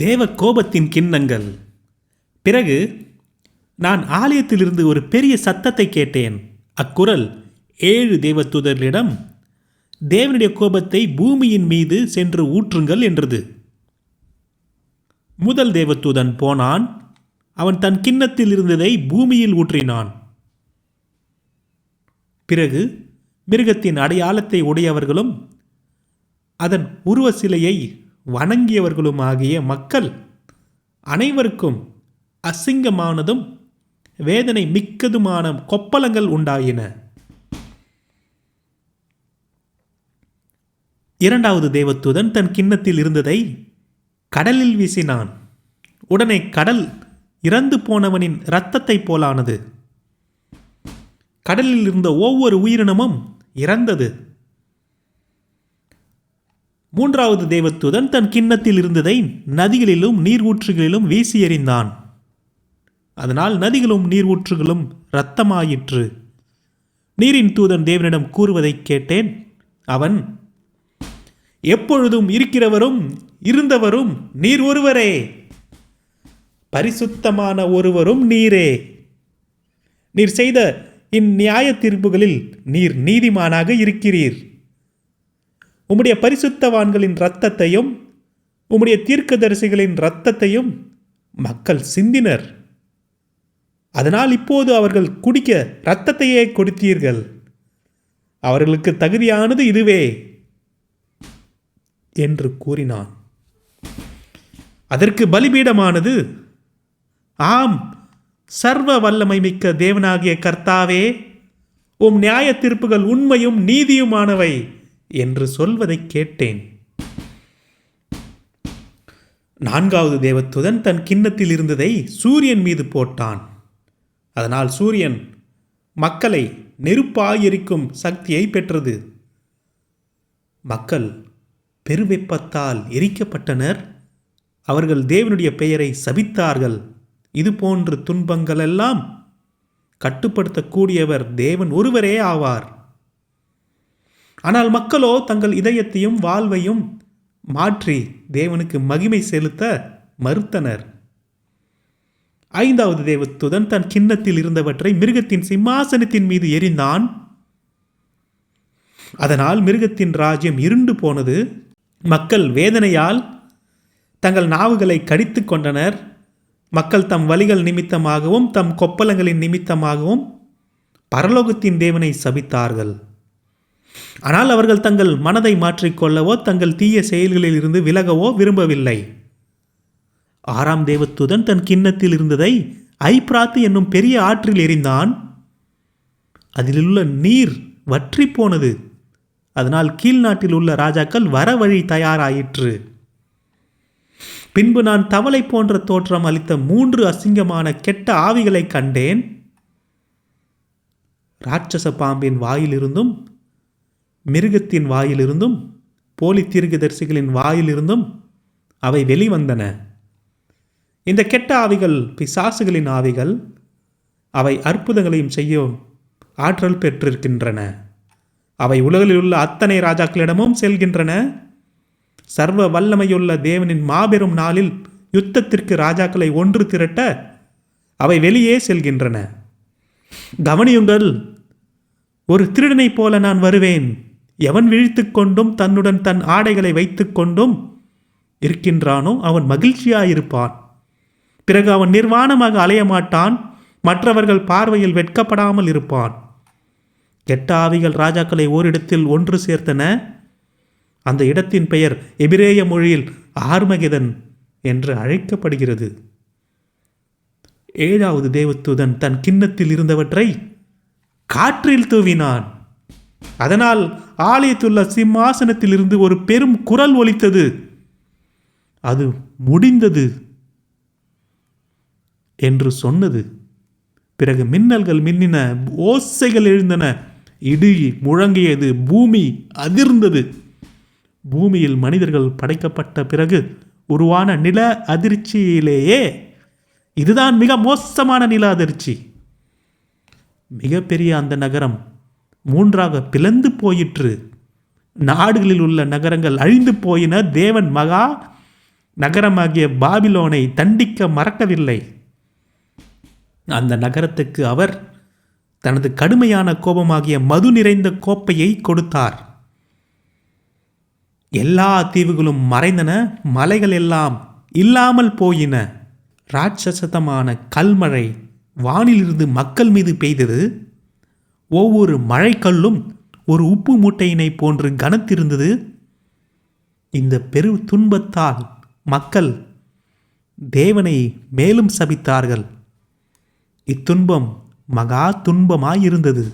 தேவ கோபத்தின் கிண்ணங்கள். பிறகு நான் ஆலயத்திலிருந்து ஒரு பெரிய சத்தத்தை கேட்டேன். அக்குரல் 7 தேவதூதர்களிடம், தேவனுடைய கோபத்தை பூமியின் மீது சென்று ஊற்றுங்கள் என்றது. முதல் தேவதூதன் போனான். அவன் தன் கிண்ணத்தில் இருந்ததை பூமியில் ஊற்றினான். பிறகு மிருகத்தின் அடையாளத்தை உடையவர்களும் அதன் உருவ சிலையை வணங்கியவர்களுமாகிய மக்கள் அனைவருக்கும் அசிங்கமானதும் வேதனை மிக்கதுமான கொப்பளங்கள் உண்டாயின. இரண்டாவது தேவதூதன் தன் கிண்ணத்தில் இருந்ததை கடலில் வீசினான். உடனே கடல் இறந்து போனவனின் இரத்தத்தை போலானது. கடலில் இருந்த ஒவ்வொரு உயிரினமும் இறந்தது. மூன்றாவது தேவதூதன் தன் கிண்ணத்தில் இருந்ததை நதிகளிலும் நீர்ஊற்றுகளிலும் வீசி எறிந்தான். அதனால் நதிகளும் நீர்ஊற்றுகளும் இரத்தமாயிற்று. நீரின் தூதன் தேவனிடம் கூறுவதை கேட்டேன். அவன், எப்பொழுதும் இருக்கிறவரும் இருந்தவரும் நீர் ஒருவரே, பரிசுத்தமான ஒருவரும் நீரே. நீர் செய்த இந்நியாய தீர்ப்புகளில் நீர் நீதிமானாக இருக்கிறீர். உம்முடைய பரிசுத்தவான்களின் இரத்தத்தையும் உம்முடைய தீர்க்கதரிசிகளின் இரத்தத்தையும் மக்கள் சிந்தினர். அதனால் இப்போது அவர்கள் குடிக்க இரத்தத்தையே கொடுத்தீர்கள். அவர்களுக்கு தகுதியானது இதுவே என்று கூறினான். அதற்கு பலிபீடமானது, ஆம், சர்வ வல்லமை மிக்க தேவனாகிய கர்த்தாவே, உம் நியாய தீர்ப்புகள் உண்மையும் நீதியுமானவை என்று சொல்வதை கேட்டேன். நான்காவது தேவதூதன் தன் கிண்ணத்தில் இருந்ததை சூரியன் மீது போட்டான். அதனால் சூரியன் மக்களை நெருப்பாய் எரிக்கும் சக்தியை பெற்றது. மக்கள் பெருவெப்பத்தால் எரிக்கப்பட்டனர். அவர்கள் தேவனுடைய பெயரை சபித்தார்கள். இதுபோன்ற துன்பங்கள் எல்லாம் கட்டுப்படுத்தக்கூடியவர் தேவன் ஒருவரே ஆவார். ஆனால் மக்களோ தங்கள் இதயத்தையும் வாழ்வையும் மாற்றி தேவனுக்கு மகிமை செலுத்த மறுத்தனர். ஐந்தாவது தேவதூதன் தன் கிண்ணத்தில் இருந்தவற்றை மிருகத்தின் சிம்மாசனத்தின் மீது எறிந்தான். அதனால் மிருகத்தின் ராஜ்யம் இருண்டு போனது. மக்கள் வேதனையால் தங்கள் நாவுகளை கடித்து கொண்டனர். மக்கள் தம் வலிகள் நிமித்தமாகவும் தம் கொப்பளங்களின் நிமித்தமாகவும் பரலோகத்தின் தேவனை சபித்தார்கள். ஆனால் அவர்கள் தங்கள் மனதை மாற்றிக்கொள்ளவோ தங்கள் தீய செயல்களில் இருந்து விலகவோ விரும்பவில்லை. ஆறாம் தேவதூதன் தன் கிண்ணத்தில் இருந்ததை ஐப்ராத்து என்னும் பெரிய ஆற்றில் எறிந்தான். அதிலுள்ள நீர் வற்றி போனது. அதனால் கீழ்நாட்டில் உள்ள ராஜாக்கள் வர வழி தயாராயிற்று. பின்பு நான் தவளை போன்ற தோற்றம் அளித்த 3 அசிங்கமான கெட்ட ஆவிகளை கண்டேன். ராட்சச பாம்பின் வாயிலிருந்தும் மிருகத்தின் வாயிலிருந்தும் போலி தீர்க்கதரிசிகளின் வாயிலிருந்தும் அவை வெளிவந்தன. இந்த கெட்ட ஆவிகள் பிசாசுகளின் ஆவிகள். அவை அற்புதங்களையும் செய்யும் ஆற்றல் பெற்றிருக்கின்றன. அவை உலகில் உள்ள அத்தனை ராஜாக்களிடமும் செல்கின்றன. சர்வ வல்லமையுள்ள தேவனின் மாபெரும் நாளில் யுத்தத்திற்கு ராஜாக்களை ஒன்று திரட்ட அவை வெளியே செல்கின்றன. கவனியுங்கள், ஒரு திருடனைப் போல நான் வருவேன். எவன் விழித்து கொண்டும் தன்னுடன் தன் ஆடைகளை வைத்து கொண்டும் இருக்கின்றானோ அவன் மகிழ்ச்சியாயிருப்பான். பிறகு அவன் நிர்வாணமாக அலைய மாட்டான். மற்றவர்கள் பார்வையில் வெட்கப்படாமல் இருப்பான். கெட்ட ஆவிகள் ராஜாக்களை ஓரிடத்தில் ஒன்று சேர்த்தன. அந்த இடத்தின் பெயர் எபிரேய மொழியில் ஆர்மகெதன் என்று அழைக்கப்படுகிறது. ஏழாவது தேவதூதன் தன் கிண்ணத்தில் இருந்தவற்றை காற்றில் தூவினான். அதனால் ஆலயத்துள்ள சிம்மாசனத்திலிருந்து ஒரு பெரும் குரல் ஒலித்தது. அது முடிந்தது என்று சொன்னது. பிறகு மின்னல்கள் மின்னின, ஓசைகள் எழுந்தன, இடி முழங்கியது, பூமி அதிர்ந்தது. பூமியில் மனிதர்கள் படைக்கப்பட்ட பிறகு உருவான நில அதிர்ச்சியிலேயே இதுதான் மிக மோசமான நில அதிர்ச்சி. மிகப்பெரிய அந்த நகரம் 3ஆக பிளந்து போயிற்று. நாடுகளில் உள்ள நகரங்கள் அழிந்து போயின. தேவன் மகா நகரமாகிய பாபிலோனை தண்டிக்க மறக்கவில்லை. அந்த நகரத்துக்கு அவர் தனது கடுமையான கோபமாகிய மது நிறைந்த கோப்பையை கொடுத்தார். எல்லா தீவுகளும் மறைந்தன, மலைகள் எல்லாம் இல்லாமல் போயின. ராட்சசத்தமான கல்மழை வானிலிருந்து மக்கள் மீது பெய்தது. ஒவ்வொரு மழைக்கல்லும் ஒரு உப்பு மூட்டையினை போன்று கனத்திருந்தது. இந்த பெரு துன்பத்தால் மக்கள் தேவனை மேலும் சபித்தார்கள். இத்துன்பம் மகா துன்பமாயிருந்தது.